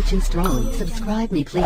too strong. Subscribe me, please.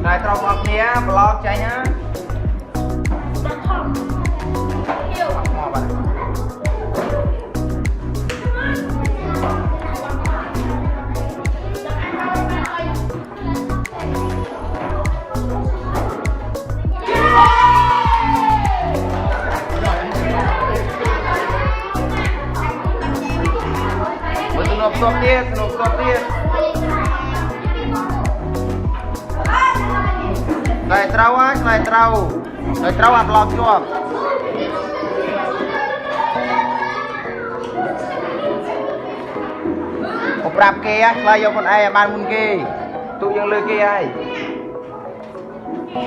Rồi trong học nhé, blog chạy nhá. Stop tiết. Lại trâu à blog chưa? Một rạp kia á, lại vô con ai ban môn kia. Tụi dân lừa kia ai.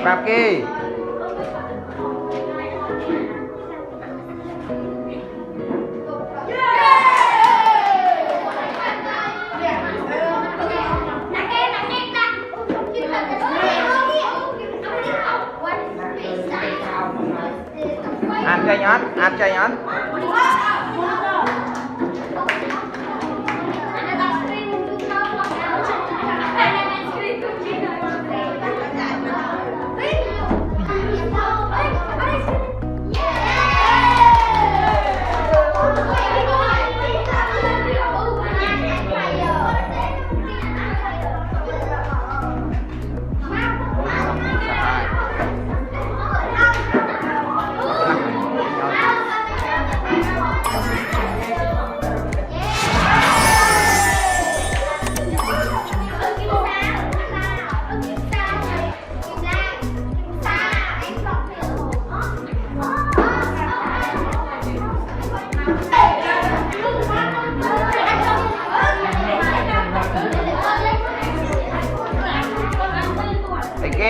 Rạp kia. Ăn chơi nhón.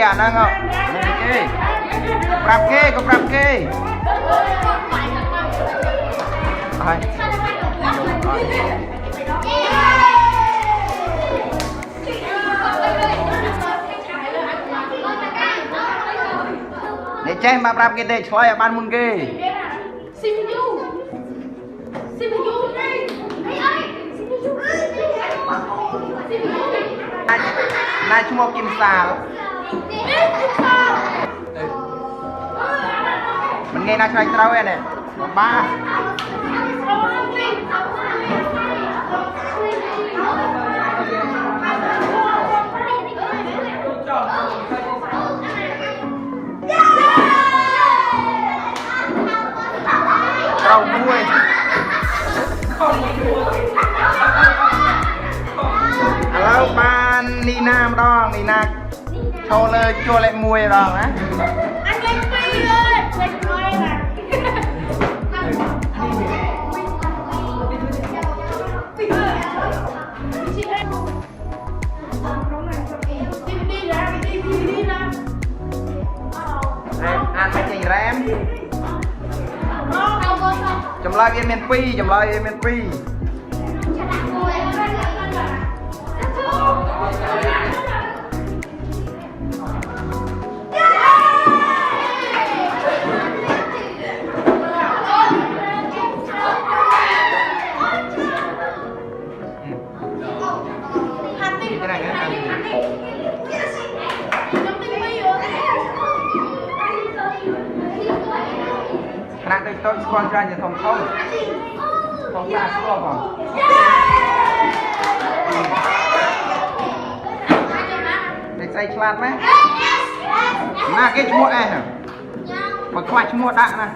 À năng không? Cục rạp kê. Rồi. Để chơi mà rạp kê để chơi ở ban môn kê. Này chúng kim sao? Mình nghe nói cho anh trâu này. Ba. Yeah! đầu muối alo ban Nina đong Nina Chhou lên chua lại muối đong á anh lên phi ơi lên muối nè ăn mấy chừng rem chấm lại viên miền pi chấm lại viên miền pi nặng đây tôi quan ra như thông thông ra số vào để xây chlan mấy na cái mua ai hả mà khoai mua đạn nè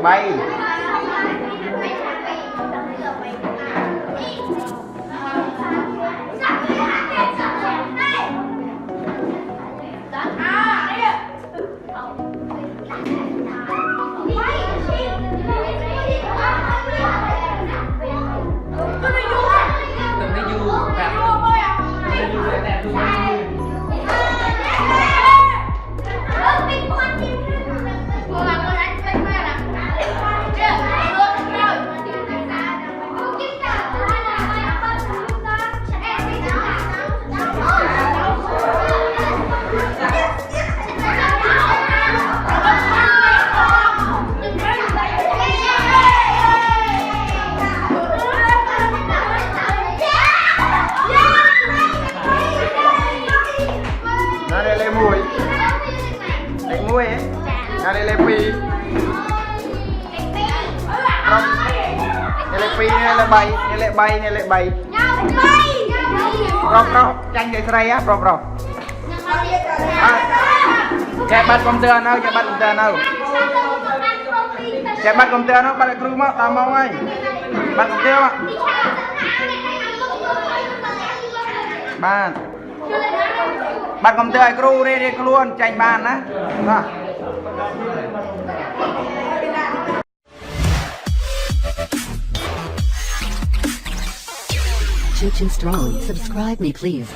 bay លេខ 2 Rồi. Nè leখ 2 nè leখ 3 nè leখ 3 nè leখ 3 Rồi tranh vậy sray á rồi. Chạy bắt computer nào, chạy bắt computer nào. Chạy bắt computer nó, bắt crew mà, tao mong ơi. Bắt computer mà. Bắt computer crew đi luôn, tranh bàn á. Rồi. Chich and Strong, subscribe me please.